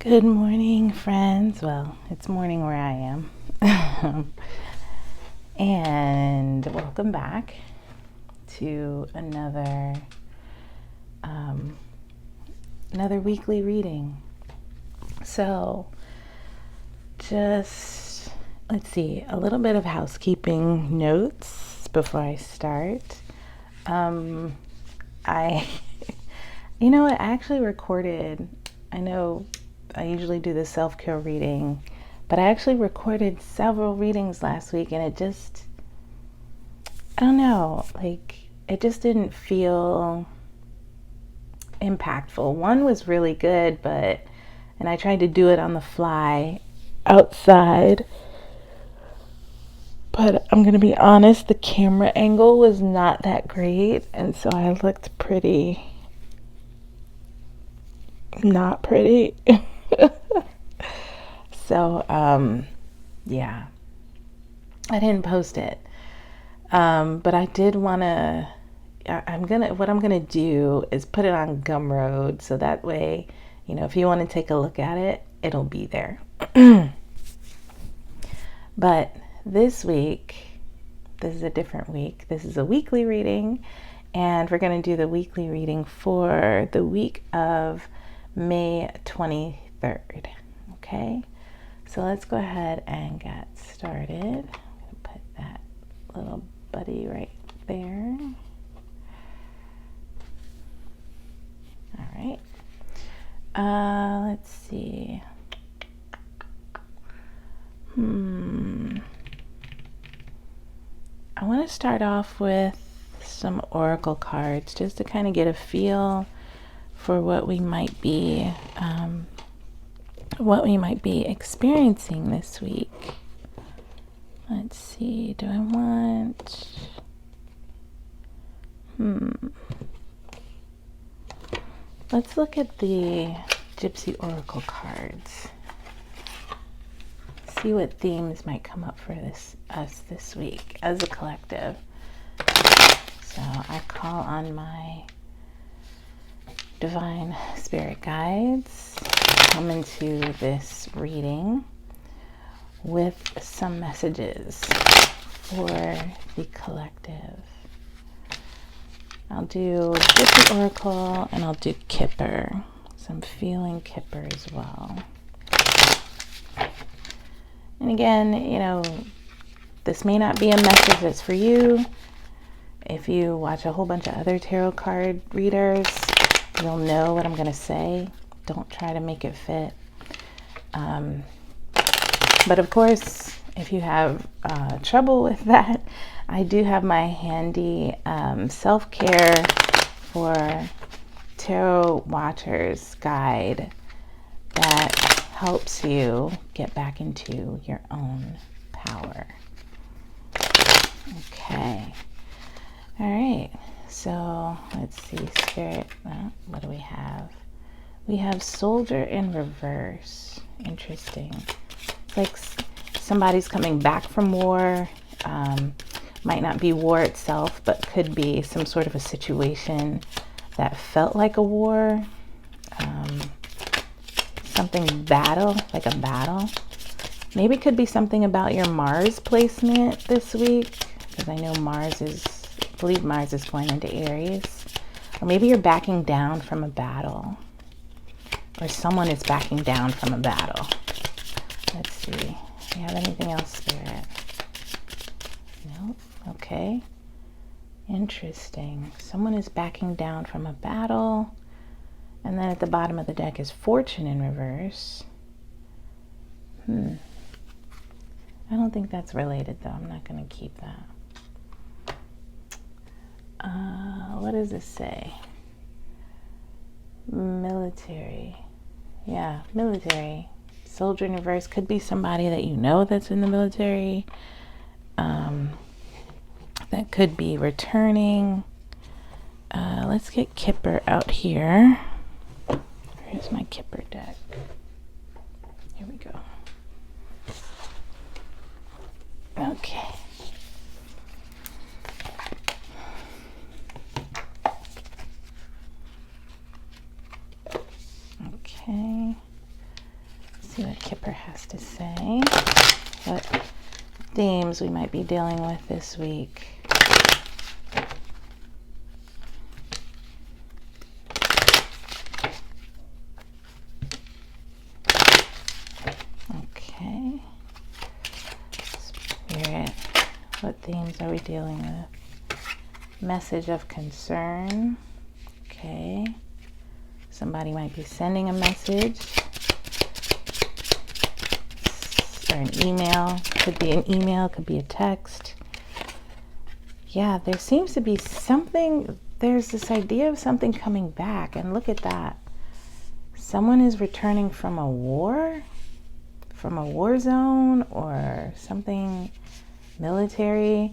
Good morning, friends. Well, it's morning where I am. And welcome back to another weekly reading. So, just let's see, a little bit of housekeeping notes before I start. I actually recorded, I know I usually do the self-care reading, but I actually recorded several readings last week, and it just, I don't know, it just didn't feel impactful. One was really good, and I tried to do it on the fly outside, but I'm going to be honest, the camera angle was not that great, and so I looked pretty, not pretty. So, yeah, I didn't post it. But I did want to, what I'm going to do is put it on Gumroad. So that way, if you want to take a look at it, it'll be there. But this week, this is a different week. This is a weekly reading, and we're going to do the weekly reading for the week of May 23rd. Okay. So let's go ahead and get started. I'm going to put that little buddy right there. All right. Let's see. I want to start off with some oracle cards just to kind of get a feel for what we might be experiencing this week. Let's see, do I want... Let's look at the Gypsy Oracle cards. See what themes might come up for us this week as a collective. So I call on my divine spirit guides come into this reading with some messages for the collective. I'll do Gypsy Oracle and I'll do Kipper. So I'm feeling Kipper as well. And again, this may not be a message that's for you. If you watch a whole bunch of other tarot card readers, you'll know what I'm going to say. Don't try to make it fit. But of course, if you have trouble with that, I do have my handy self-care for tarot watchers guide that helps you get back into your own power. Okay. All right. So let's see, Spirit. What do we have? We have Soldier in reverse. Interesting. It's like somebody's coming back from war. Might not be war itself, but could be some sort of a situation that felt like a war. Something battle, like a battle. Maybe it could be something about your Mars placement this week, because I know I believe Mars is going into Aries. Or maybe you're backing down from a battle. Or someone is backing down from a battle. Let's see. Do you have anything else, Spirit? No? Okay. Interesting. Someone is backing down from a battle. And then at the bottom of the deck is Fortune in reverse. I don't think that's related, though. I'm not going to keep that. What does this say? Military. Yeah, military. Soldier in reverse could be somebody that you know that's in the military. That could be returning. Let's get Kipper out here. Here's my Kipper deck. Here we go. Okay. Okay. See what Kipper has to say. What themes we might be dealing with this week. Okay. Spirit, what themes are we dealing with? Message of concern. Okay. Somebody might be sending a message. Or an email. Could be an email, could be a text. Yeah, there seems to be something, there's this idea of something coming back, and look at that. Someone is returning from a war zone or something military.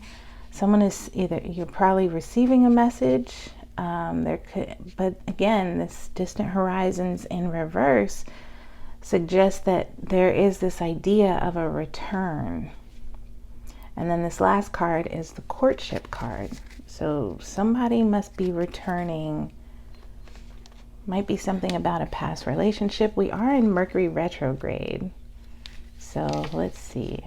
Someone is either, you're probably receiving a message. But again, this distant horizons in reverse suggests that there is this idea of a return. And then this last card is the courtship card. So somebody must be returning. Might be something about a past relationship. We are in Mercury retrograde. So let's see.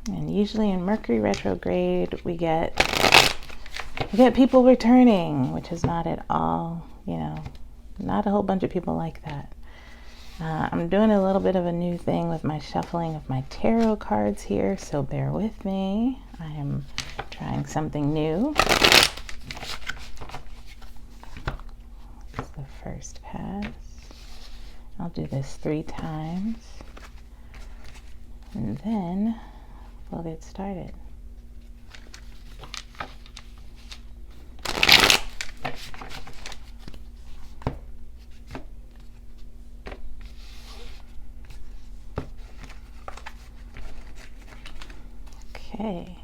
And usually in Mercury retrograde, we get people returning, which is not at all, not a whole bunch of people like that. I'm doing a little bit of a new thing with my shuffling of my tarot cards here, so bear with me. I am trying something new. It's the first pass. I'll do this 3 times, and then we'll get started. Okay.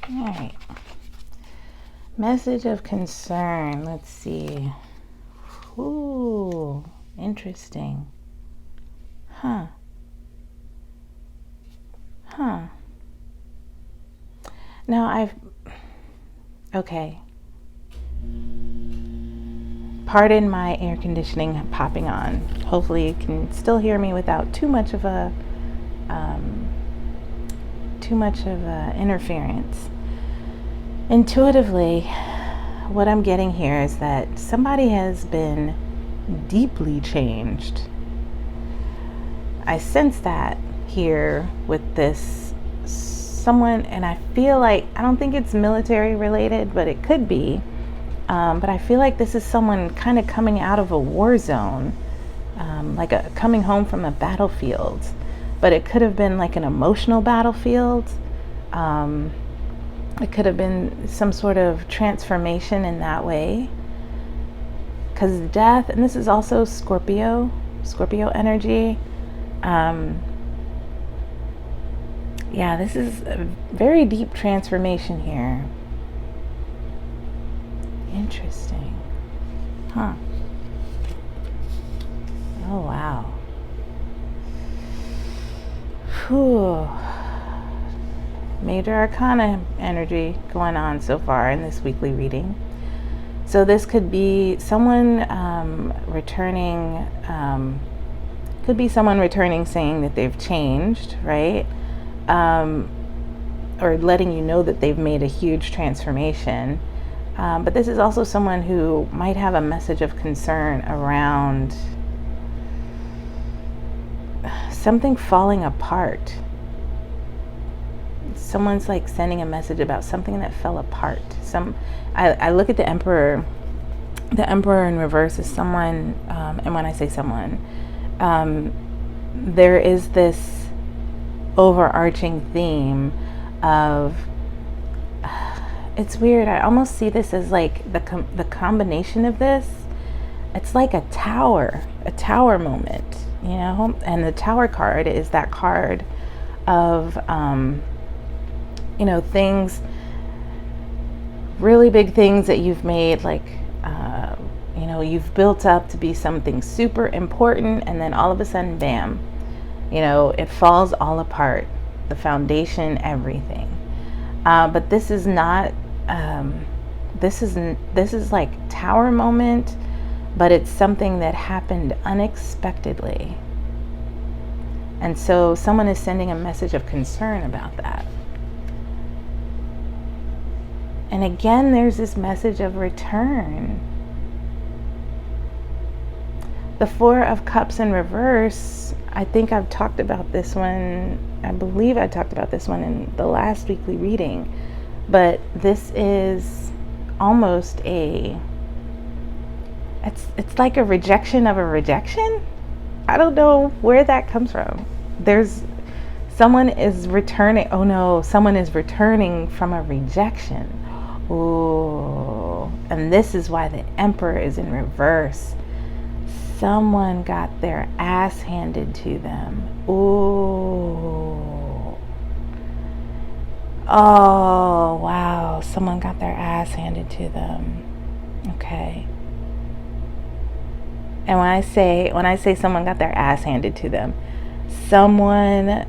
All right. Message of concern. Let's see. Ooh, interesting. Huh. Now okay. Pardon my air conditioning popping on. Hopefully you can still hear me without too much of a interference. Intuitively, what I'm getting here is that somebody has been deeply changed. I sense that here with this someone, and I feel like, I don't think it's military related, but it could be. But I feel like this is someone kind of coming out of a war zone, coming home from a battlefield. But it could have been like an emotional battlefield. It could have been some sort of transformation in that way. Because death, and this is also Scorpio energy. Yeah, this is a very deep transformation here. Interesting. Huh. Oh, wow. Whew. Major Arcana energy going on so far in this weekly reading. So this could be someone returning, saying that they've changed, right? Or letting you know that they've made a huge transformation. But this is also someone who might have a message of concern around something falling apart. Someone's like sending a message about something that fell apart. I look at the Emperor. The Emperor in reverse is someone, and when I say someone, there is this overarching theme of, it's weird, I almost see this as like the combination of this, it's like a tower moment, and the Tower card is that card of, things, really big things that you've made, like, you've built up to be something super important, and then all of a sudden, bam, it falls all apart, the foundation, everything. But this is not, This is like Tower moment, but it's something that happened unexpectedly. And so someone is sending a message of concern about that. And again, there's this message of return. The Four of Cups in reverse, I think I've talked about this one. I believe I talked about this one in the last weekly reading. But this is almost it's like a rejection of a rejection. I don't know where that comes from. Someone is returning. Oh no, someone is returning from a rejection. Ooh, and this is why the Emperor is in reverse. Someone got their ass handed to them. Ooh. Oh, wow. Someone got their ass handed to them. Okay. And when I say someone got their ass handed to them, someone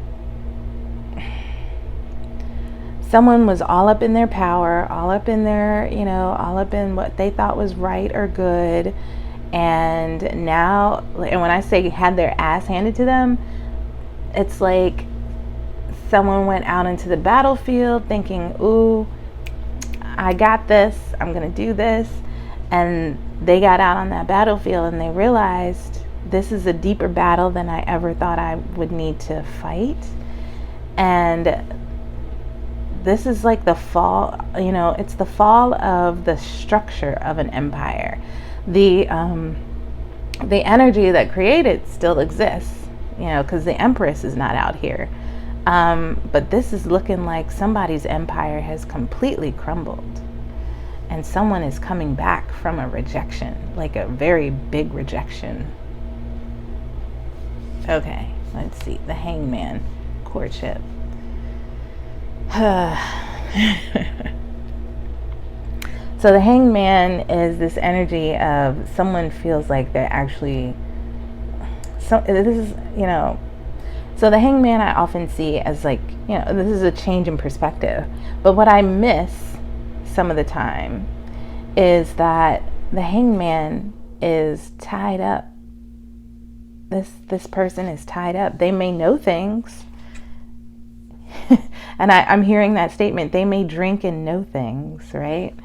was all up in their power, all up in their, all up in what they thought was right or good. And now, and when I say had their ass handed to them, it's like someone went out into the battlefield thinking, ooh, I got this, I'm going to do this. And they got out on that battlefield and they realized this is a deeper battle than I ever thought I would need to fight. And this is like the fall, it's the fall of the structure of an empire. The energy that created still exists, because the Empress is not out here. But this is looking like somebody's empire has completely crumbled. And someone is coming back from a rejection, like a very big rejection. Okay, let's see. The Hangman, courtship. So the Hangman is this energy of someone feels like they're actually, so the Hangman I often see as like, this is a change in perspective. But what I miss some of the time is that the Hangman is tied up. This person is tied up. They may know things. And I'm hearing that statement. They may drink and know things, right?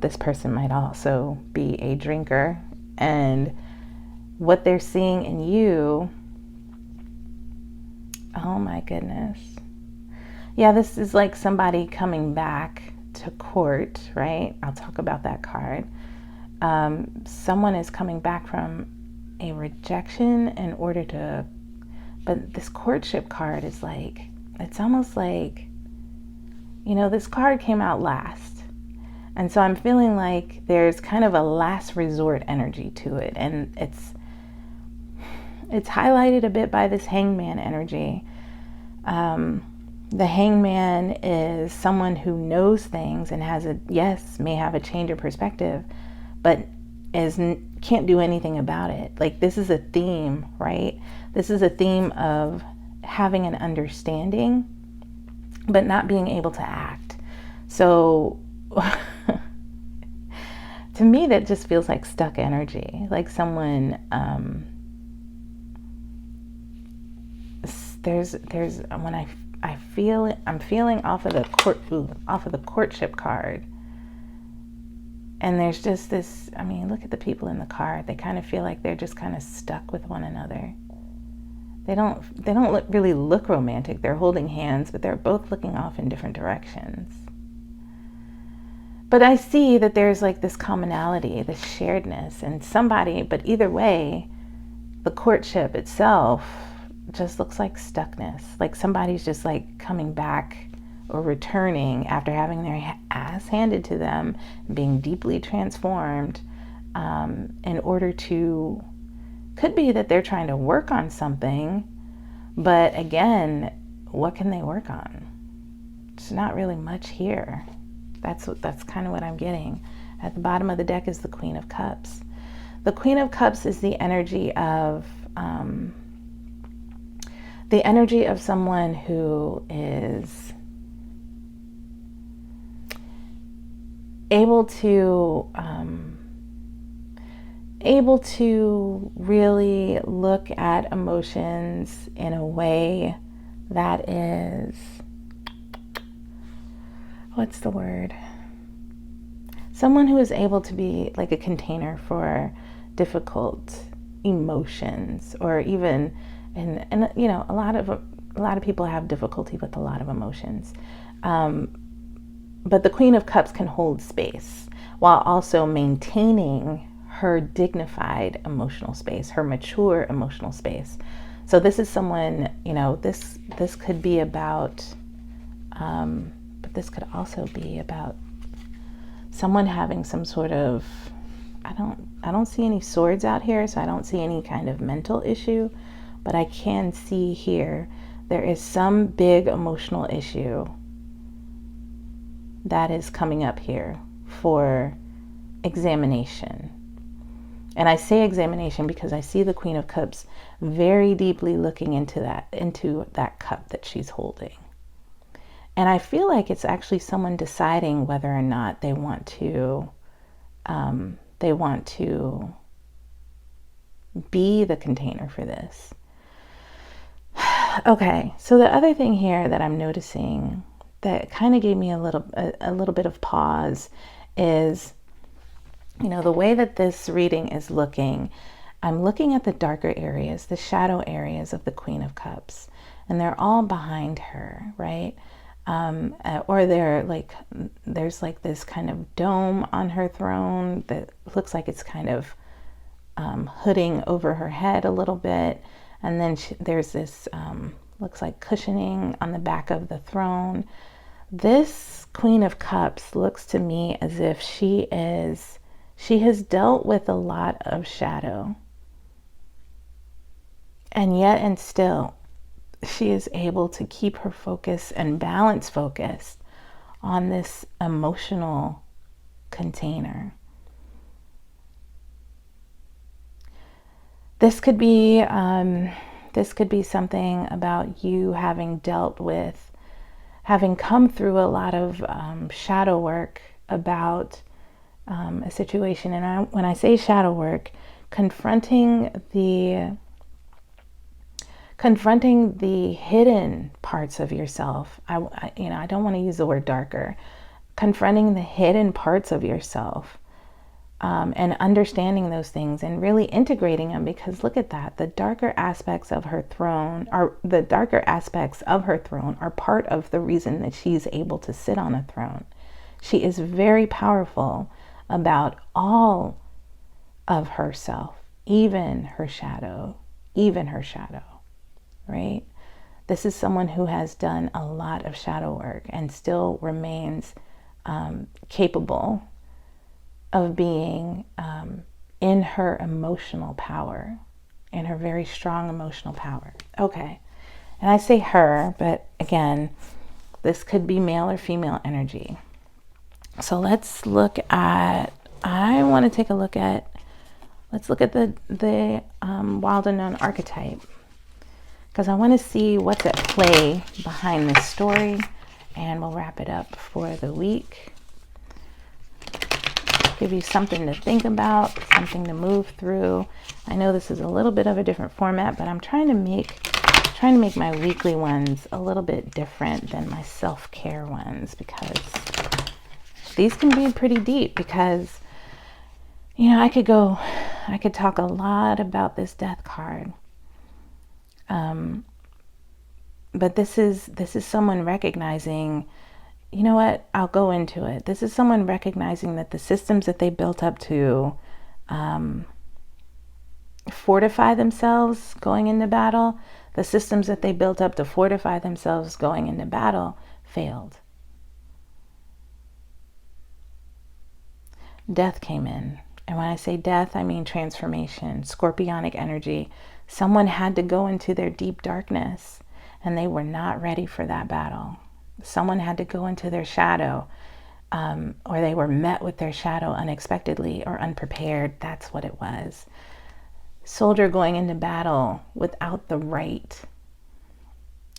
This person might also be a drinker. And what they're seeing in you, oh my goodness. Yeah, this is like somebody coming back to court, right? I'll talk about that card. Someone is coming back from a rejection in order to, but this courtship card is like, it's almost like, this card came out last. And so I'm feeling like there's kind of a last resort energy to it. And it's highlighted a bit by this Hangman energy. The Hangman is someone who knows things and may have a change of perspective, but can't do anything about it. Like, this is a theme, right? This is a theme of having an understanding, but not being able to act. So to me, that just feels like stuck energy, like someone, when I feel it, I'm feeling off of the courtship card. And there's just this, look at the people in the card. They kind of feel like they're just kind of stuck with one another. They don't really look romantic. They're holding hands, but they're both looking off in different directions. But I see that there's like this commonality, this sharedness, and but either way, the courtship itself just looks like stuckness. Like somebody's just like coming back or returning after having their ass handed to them, being deeply transformed, in order to, could be that they're trying to work on something, but again, what can they work on? It's not really much here. That's kind of what I'm getting. At the bottom of the deck is the Queen of Cups. The Queen of Cups is the energy of someone who is able to really look at emotions in a way that is, what's the word? Someone who is able to be like a container for difficult emotions, or even, and you know, a lot of people have difficulty with a lot of emotions. But the Queen of Cups can hold space while also maintaining her dignified emotional space, her mature emotional space. So this is someone, you know, this could be about, but this could also be about someone having some sort of, I don't see any swords out here, so I don't see any kind of mental issue, but I can see here there is some big emotional issue that is coming up here for examination. And I say examination because I see the Queen of Cups very deeply looking into that cup that she's holding. And I feel like it's actually someone deciding whether or not they want to be the container for this. Okay, so the other thing here that I'm noticing that kind of gave me a little bit of pause is, you know, the way that this reading is looking, I'm looking at the darker areas, the shadow areas of the Queen of Cups, and they're all behind her, right? Or there's like this kind of dome on her throne that looks like it's kind of hooding over her head a little bit. And then there's this, looks like cushioning on the back of the throne. This Queen of Cups looks to me as if she has dealt with a lot of shadow. And yet and still, she is able to keep her focus and balance focused on this emotional container. This could be something about you having come through a lot of shadow work about a situation. And when I say shadow work, confronting the hidden parts of yourself. I don't want to use the word darker. Confronting the hidden parts of yourself, and understanding those things and really integrating them, because look at that. The darker aspects of her throne are part of the reason that she's able to sit on a throne. She is very powerful about all of herself, even her shadow, right? This is someone who has done a lot of shadow work and still remains capable of being in her emotional power, in her very strong emotional power. Okay, and I say her, but again, this could be male or female energy. So let's look at, let's look at the wild unknown archetype, because I want to see what's at play behind this story, and we'll wrap it up for the week. Give you something to think about, something to move through. I know this is a little bit of a different format, but I'm trying to make my weekly ones a little bit different than my self-care ones, because these can be pretty deep. Because, you know, I could talk a lot about this death card. But this is someone recognizing, you know what, I'll go into it. This is someone recognizing that the systems that they built up to fortify themselves going into battle, failed. Death came in. And when I say death, I mean transformation, scorpionic energy. Someone had to go into their deep darkness, and they were not ready for that battle. Someone had to go into their shadow, or they were met with their shadow unexpectedly or unprepared. That's what it was. Soldier going into battle without the right,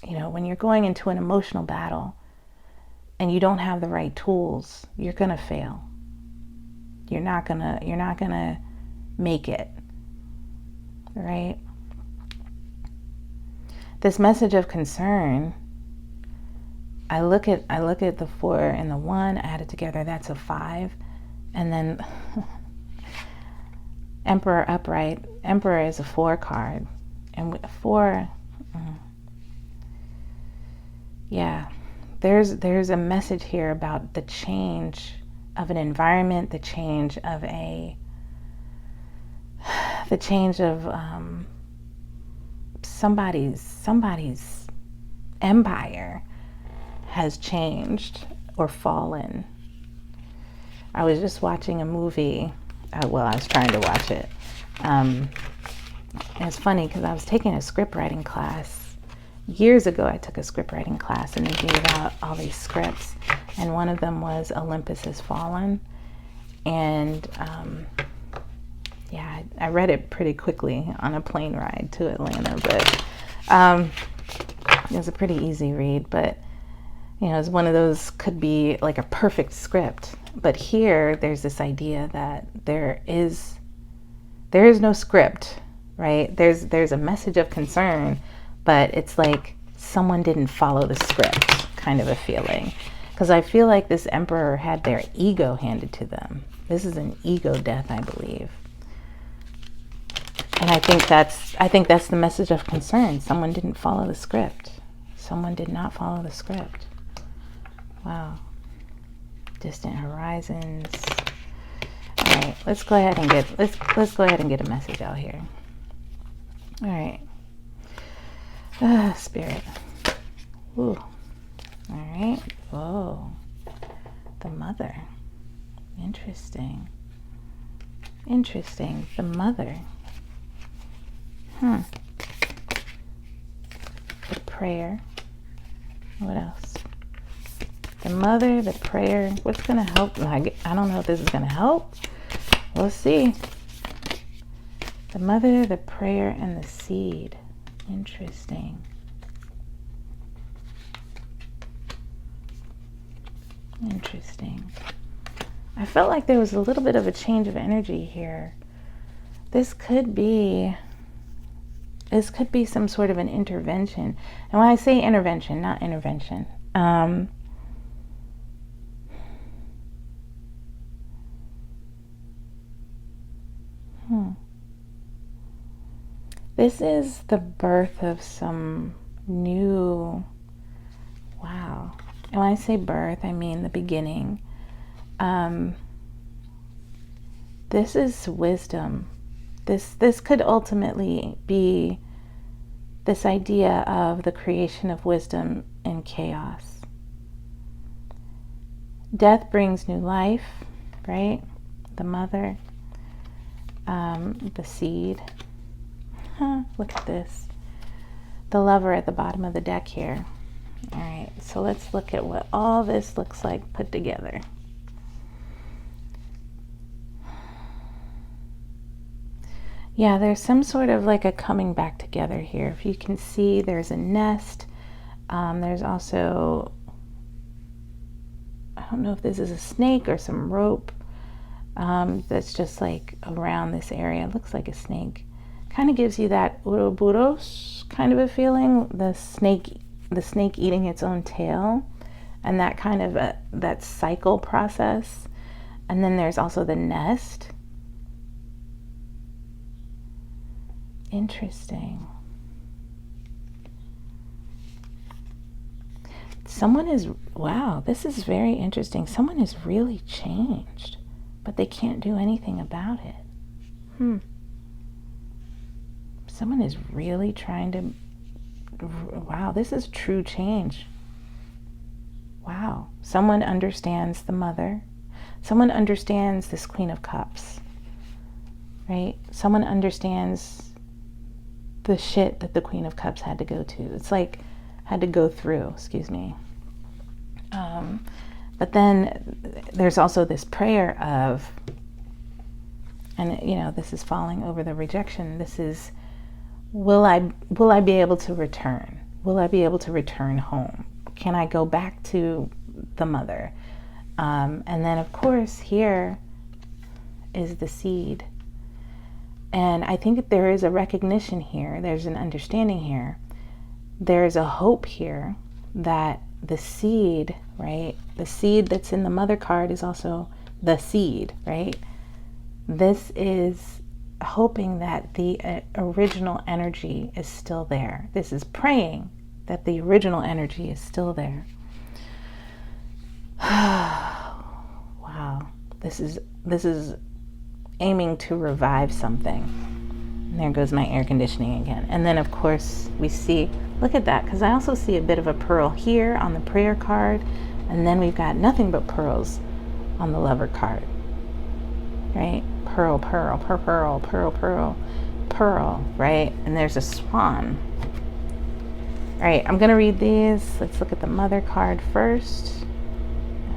when you're going into an emotional battle and you don't have the right tools, you're going to fail. You're not gonna make it, right? This message of concern, I look at the 4 and the 1, add it together, that's a 5. And then Emperor upright. Emperor is a 4 card. And 4, yeah, there's a message here about the change of an environment, the change of somebody's empire has changed or fallen. I was just watching a movie. I was trying to watch it. And it's funny because I was taking a script writing class. Years ago, I took a script writing class and they gave out all these scripts. And one of them was Olympus Has Fallen. And yeah, I read it pretty quickly on a plane ride to Atlanta. But it was a pretty easy read. But, you know, it's one of those, could be like a perfect script. But here, there's this idea that there is no script, right? There's a message of concern, but it's like someone didn't follow the script, kind of a feeling. Because I feel like this emperor had their ego handed to them. This is an ego death, I believe. And I think that's the message of concern. Someone didn't follow the script. Someone did not follow the script. Wow. Distant horizons. All right, let's go ahead and get a message out here. All right. Spirit. Ooh. All right. Whoa. The mother. Interesting. Interesting. The mother. The prayer. What else? The mother, the prayer. What's going to help? I don't know if this is going to help. We'll see. The mother, the prayer, and the seed. Interesting. Interesting. I felt like there was a little bit of a change of energy here. This could be some sort of an intervention. And when I say intervention, not intervention. This is the birth of some new, wow. And when I say birth, I mean the beginning. This is wisdom. This could ultimately be this idea of the creation of wisdom in chaos. Death brings new life, right? The mother, the seed. Look at this. The lover at the bottom of the deck here. All right, so let's look at what all this looks like put together. Yeah, there's some sort of like a coming back together here. If you can see, there's a nest. There's also, I don't know if this is a snake or some rope that's just like around this area. It looks like a snake. Kind of gives you that Ouroboros kind of a feeling. The snake eating its own tail, and that kind of that cycle process. And then there's also the nest. Interesting. Someone is, wow, this is very interesting. Someone is really changed, but they can't do anything about it. Someone is really trying to, wow, this is true change. Wow. Someone understands the mother. Someone understands this Queen of Cups, right? Someone understands the shit that the Queen of Cups had to go to. It's like, had to go through, excuse me. But then there's also this prayer of, and you know, this is falling over the rejection. This is, will I be able to return? Will I be able to return home? Can I go back to the mother? And then of course here, is the seed. And I think there is a recognition here, there's an understanding here, there's a hope here that the seed, right? The seed that's in the mother card is also the seed, right? This is hoping that the original energy is still there. This is praying that the original energy is still there. Wow. This is aiming to revive something. And there goes my air conditioning again. And then of course we see, look at that, because I also see a bit of a pearl here on the prayer card, and then we've got nothing but pearls on the lover card, right? Pearl, pearl, pearl, pearl, pearl, pearl, pearl, right? And there's a swan. All right, I'm gonna read these. Let's look at the mother card first.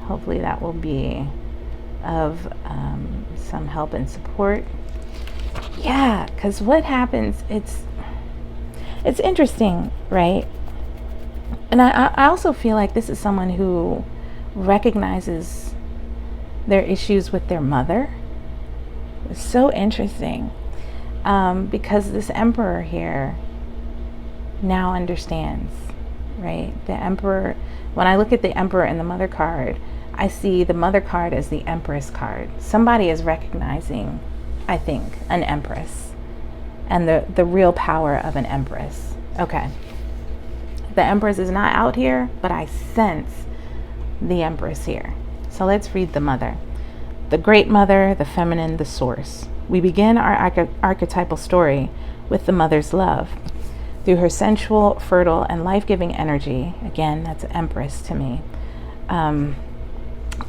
Hopefully that will be of some help and support. Yeah, because what happens, it's interesting, right? And I also feel like this is someone who recognizes their issues with their mother. It's so interesting, because this emperor here now understands, right? The emperor, when I look at the emperor and the mother card, I see the mother card as the empress card. Somebody is recognizing, I think, an empress and the real power of an empress. Okay. The empress is not out here, but I sense the empress here. So let's read the mother. The great mother, the feminine, the source. We begin our archetypal story with the mother's love. Through her sensual, fertile, and life-giving energy, again, that's empress to me,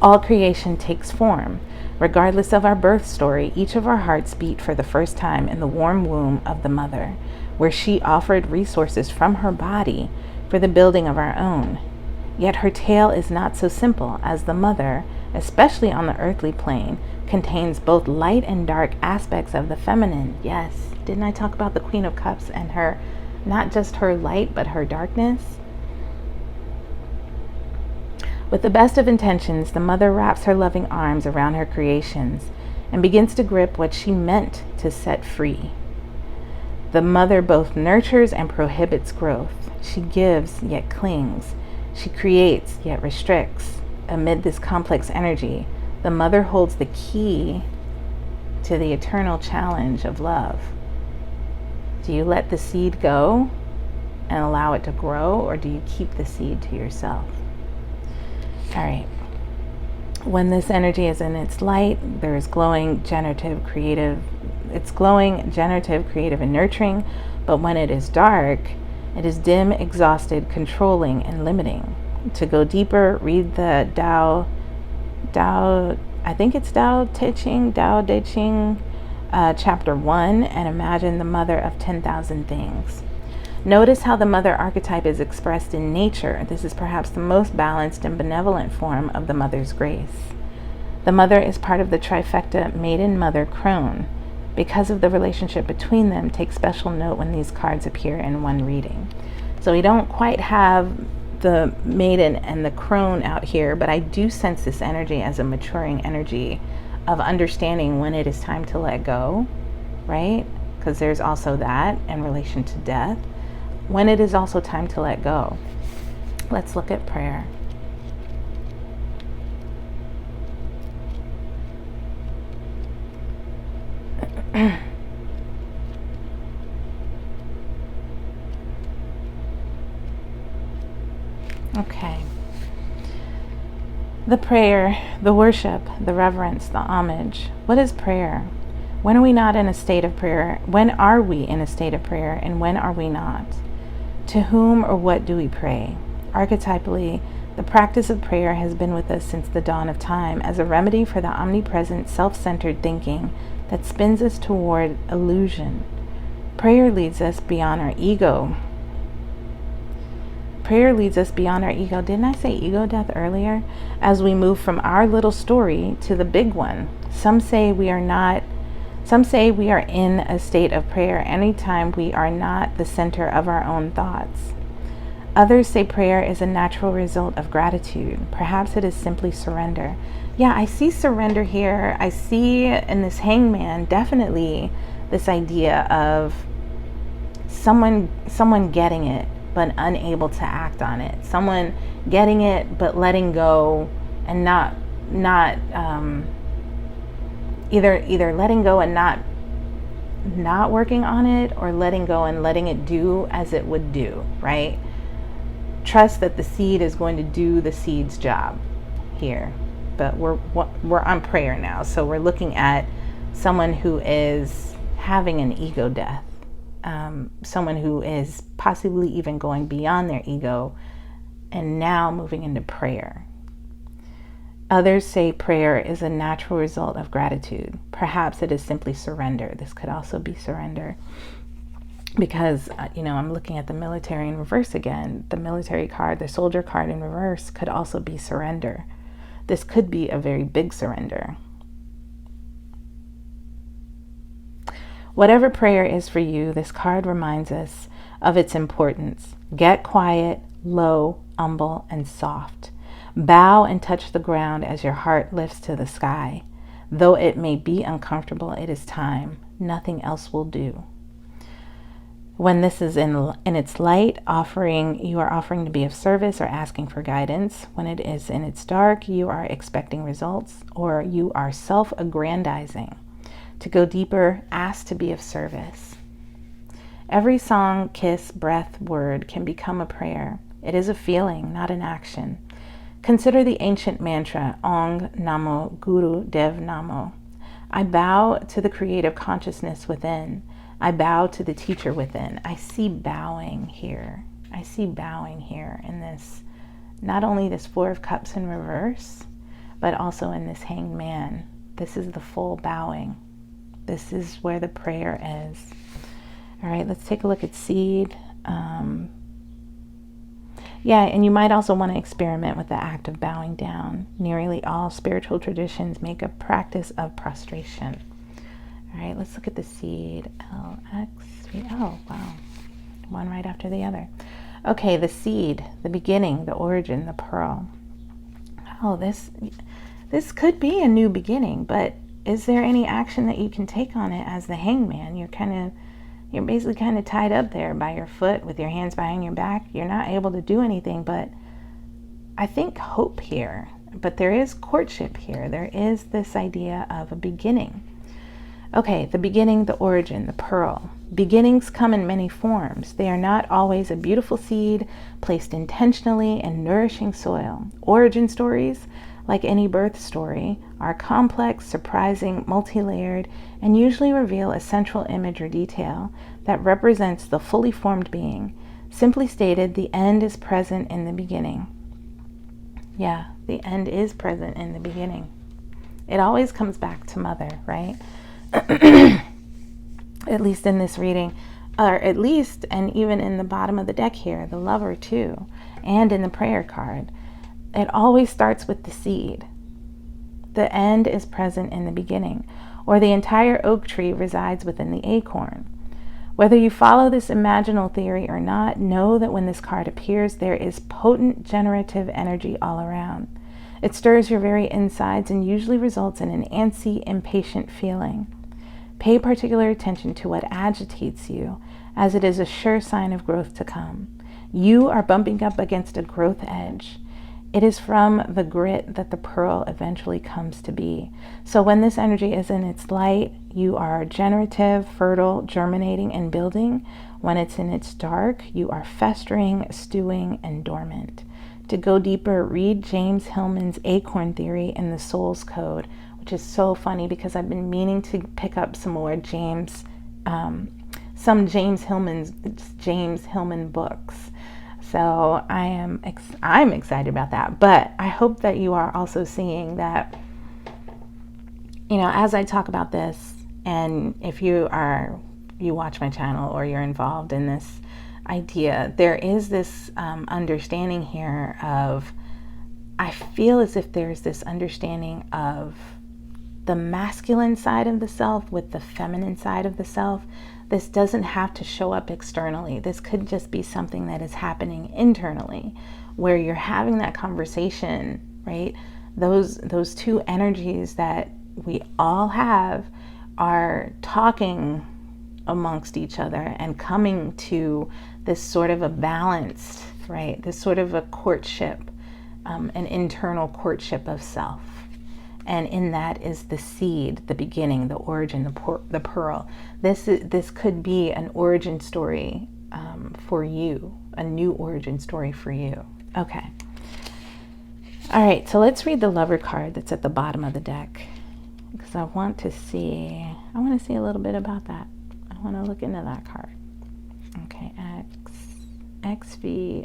all creation takes form. Regardless of our birth story, each of our hearts beat for the first time in the warm womb of the mother, where she offered resources from her body for the building of our own. Yet her tale is not so simple, as the mother, especially on the earthly plane, contains both light and dark aspects of the feminine. Yes, didn't I talk about the Queen of Cups and her, not just her light, but her darkness? With the best of intentions, the mother wraps her loving arms around her creations and begins to grip what she meant to set free. The mother both nurtures and prohibits growth. She gives, yet clings. She creates, yet restricts. Amid this complex energy, the mother holds the key to the eternal challenge of love. Do you let the seed go and allow it to grow, or do you keep the seed to yourself? All right. When this energy is in its light, there is glowing, generative, creative. It's glowing, generative, creative, and nurturing. But when it is dark, it is dim, exhausted, controlling, and limiting. To go deeper, read the Tao, I think it's Tao Te Ching, chapter 1, and imagine the mother of 10,000 things. Notice how the mother archetype is expressed in nature. This is perhaps the most balanced and benevolent form of the mother's grace. The mother is part of the trifecta maiden, mother, crone. Because of the relationship between them, take special note when these cards appear in one reading. So we don't quite have the maiden and the crone out here, but I do sense this energy as a maturing energy of understanding when it is time to let go, right? Because there's also that in relation to death. When it is also time to let go. Let's look at prayer. Okay. The prayer, the worship, the reverence, the homage. What is prayer? When are we not in a state of prayer? When are we in a state of prayer, and when are we not? To whom or what do we pray? Archetypally, the practice of prayer has been with us since the dawn of time as a remedy for the omnipresent, self-centered thinking that spins us toward illusion. Prayer leads us beyond our ego. Prayer leads us beyond our ego. Didn't I say ego death earlier? As we move from our little story to the big one. Some say we are in a state of prayer anytime we are not the center of our own thoughts. Others say prayer is a natural result of gratitude. Perhaps it is simply surrender. Yeah, I see surrender here. I see in this hangman definitely this idea of someone getting it but unable to act on it. Someone getting it but letting go and not either letting go and not working on it, or letting go and letting it do as it would do, right? Trust that the seed is going to do the seed's job here. But we're on prayer now, so we're looking at someone who is having an ego death, someone who is possibly even going beyond their ego and now moving into prayer. Others say prayer is a natural result of gratitude. Perhaps it is simply surrender. This could also be surrender, because I'm looking at the military in reverse again. The military card, the soldier card in reverse, could also be surrender. This could be a very big surrender. Whatever prayer is for you, this card reminds us of its importance. Get quiet, low, humble, and soft. Bow and touch the ground as your heart lifts to the sky. Though it may be uncomfortable, it is time. Nothing else will do. When this is in its light, you are offering to be of service or asking for guidance. When it is in its dark, you are expecting results, or you are self-aggrandizing. To go deeper, ask to be of service. Every song, kiss, breath, word can become a prayer. It is a feeling, not an action. Consider the ancient mantra, Ong Namo Guru Dev Namo. I bow to the creative consciousness within. I bow to the teacher within. I see bowing here. I see bowing here in this, not only this Four of Cups in reverse, but also in this Hanged Man. This is the full bowing. This is where the prayer is. All right, let's take a look at seed. Yeah, and you might also want to experiment with the act of bowing down. Nearly all spiritual traditions make a practice of prostration. All right, let's look at the seed. LX. Oh, wow. One right after the other. Okay, the seed, the beginning, the origin, the pearl. Oh, this could be a new beginning, but is there any action that you can take on it as the hangman? You're basically kind of tied up there by your foot with your hands behind your back. You're not able to do anything, but I think hope here. But there is courtship here. There is this idea of a beginning. Okay, the beginning, the origin, the pearl. Beginnings come in many forms. They are not always a beautiful seed placed intentionally in nourishing soil. Origin stories, like any birth story, are complex, surprising, multi-layered, and usually reveal a central image or detail that represents the fully formed being. Simply stated, the end is present in the beginning. Yeah, the end is present in the beginning. It always comes back to Mother, right? At least in this reading, or at least, and even in the bottom of the deck here, the Lover too, and in the prayer card. It always starts with the seed. The end is present in the beginning, or the entire oak tree resides within the acorn. Whether you follow this imaginal theory or not, know that when this card appears, there is potent generative energy all around. It stirs your very insides and usually results in an antsy, impatient feeling. Pay particular attention to what agitates you, as it is a sure sign of growth to come. You are bumping up against a growth edge. It is from the grit that the pearl eventually comes to be. So when this energy is in its light, you are generative, fertile, germinating, and building. When it's in its dark, you are festering, stewing, and dormant. To go deeper, read James Hillman's Acorn Theory in the Soul's Code, which is so funny because I've been meaning to pick up some more James Hillman books. So I'm excited about that. But I hope that you are also seeing that, as I talk about this, and if you watch my channel or you're involved in this idea, there is this understanding here of, I feel as if there's this understanding of the masculine side of the self with the feminine side of the self. This doesn't have to show up externally. This could just be something that is happening internally, where you're having that conversation, right? those two energies that we all have are talking amongst each other and coming to this sort of a balanced, right? This sort of a courtship, an internal courtship of self. And in that is the seed, the beginning, the origin, the pearl. This could be an origin story for you, a new origin story for you. Okay. All right, so let's read the Lover card that's at the bottom of the deck, because I want to see a little bit about that. I want to look into that card. Okay, XVII.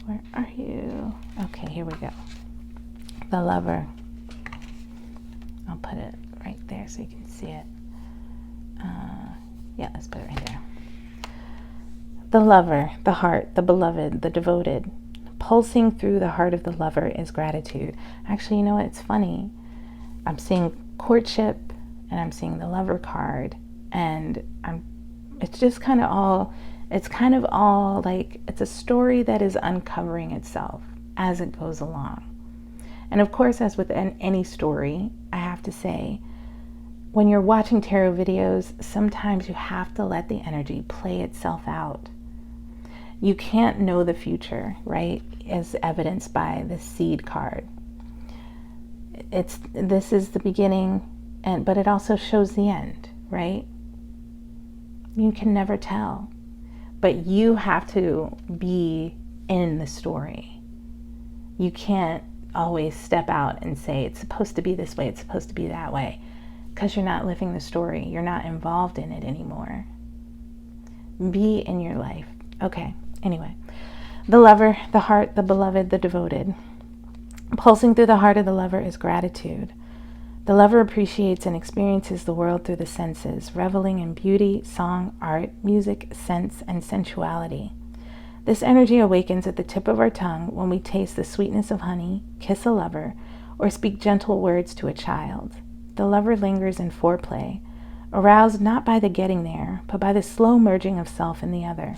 Where are you? Okay, here we go. The Lover. I'll put it right there so you can see it. Yeah, let's put it right there. The Lover, the heart, the beloved, the devoted. Pulsing through the heart of the Lover is gratitude. Actually, you know what? It's funny. I'm seeing courtship and I'm seeing the Lover card, and it's just kind of all, like, it's a story that is uncovering itself as it goes along. And of course, as with any story, I have to say, when you're watching tarot videos, sometimes you have to let the energy play itself out. You can't know the future, right? As evidenced by the seed card. This is the beginning, but it also shows the end, right? You can never tell, but you have to be in the story. You can't always step out and say it's supposed to be this way, it's supposed to be that way, because you're not living the story. You're not involved in it anymore. Be in your life. Okay, anyway. The Lover, the heart, the beloved, the devoted. Pulsing through the heart of the Lover is gratitude. The Lover appreciates and experiences the world through the senses, reveling in beauty, song, art, music, sense, and sensuality. This energy awakens at the tip of our tongue when we taste the sweetness of honey, kiss a lover, or speak gentle words to a child. The Lover lingers in foreplay, aroused not by the getting there, but by the slow merging of self and the other.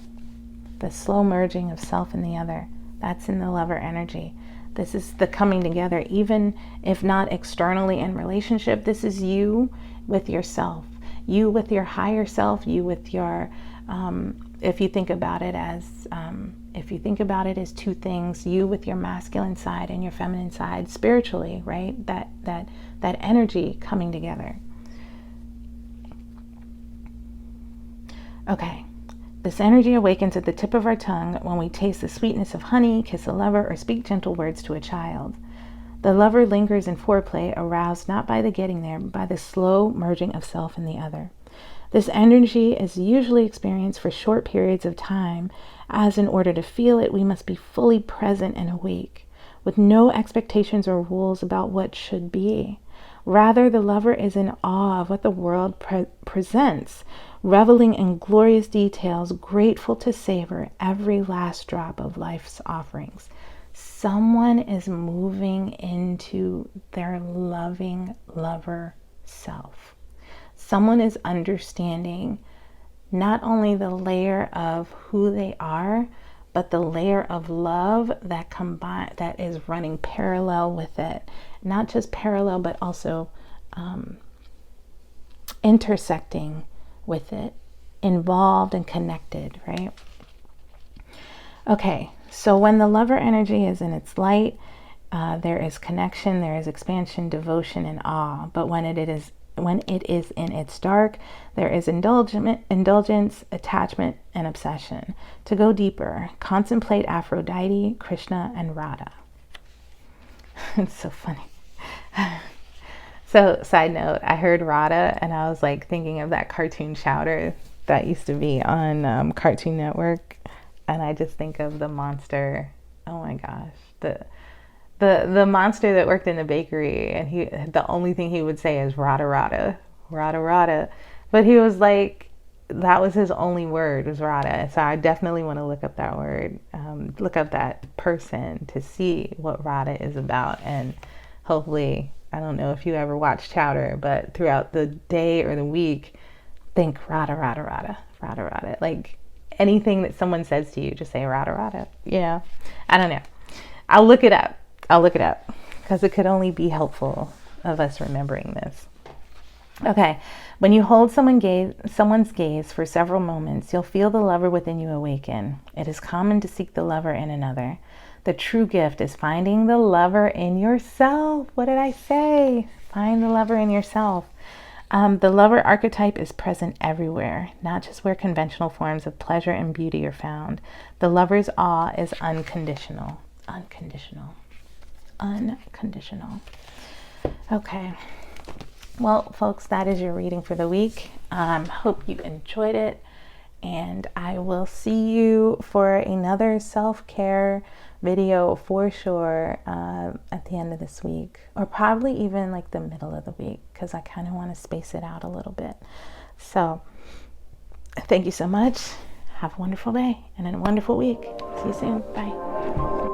The slow merging of self and the other. That's in the Lover energy. This is the coming together, even if not externally in relationship. This is you with yourself, you with your higher self, you with your, if you think about it as two things, you with your masculine side and your feminine side spiritually, right? That energy coming together. Okay. This energy awakens at the tip of our tongue when we taste the sweetness of honey, kiss a lover, or speak gentle words to a child. The Lover lingers in foreplay, aroused not by the getting there, but by the slow merging of self and the other. This energy is usually experienced for short periods of time, as in order to feel it, we must be fully present and awake, with no expectations or rules about what should be. Rather, the Lover is in awe of what the world presents, reveling in glorious details, grateful to savor every last drop of life's offerings. Someone is moving into their loving Lover self. Someone is understanding not only the layer of who they are, but the layer of love that is running parallel with it. Not just parallel, but also intersecting with it, involved and connected, right? Okay, so when the Lover energy is in its light, there is connection, there is expansion, devotion, and awe. But when it is in its dark, there is indulgence, attachment, and obsession. To go deeper, contemplate Aphrodite, Krishna, and Radha. It's so funny. So, side note, I heard Radha and I was like thinking of that cartoon Chowder that used to be on Cartoon Network, and I just think of the monster. Oh my gosh, the monster that worked in the bakery, and the only thing he would say is Radha Radha, Radha Radha, but he was like, that was his only word, was Radha. So I definitely want to look up that word, look up that person to see what Radha is about, and hopefully, I don't know if you ever watch Chowder, but throughout the day or the week, think Radha Radha Radha, Radha Radha. Like anything that someone says to you, just say Radha Radha. You know, I don't know. I'll look it up. I'll look it up because it could only be helpful of us remembering this. Okay, when you hold someone's gaze for several moments, you'll feel the lover within you awaken. It is common to seek the lover in another. The true gift is finding the lover in yourself. What did I say? Find the lover in yourself. The lover archetype is present everywhere, not just where conventional forms of pleasure and beauty are found. The lover's awe is unconditional. Unconditional. Unconditional. Okay. Well, folks, that is your reading for the week. Hope you enjoyed it. And I will see you for another self-care video for sure at the end of this week, or probably even like the middle of the week, because I kind of want to space it out a little bit. So thank you so much. Have a wonderful day and a wonderful week. See you soon. Bye.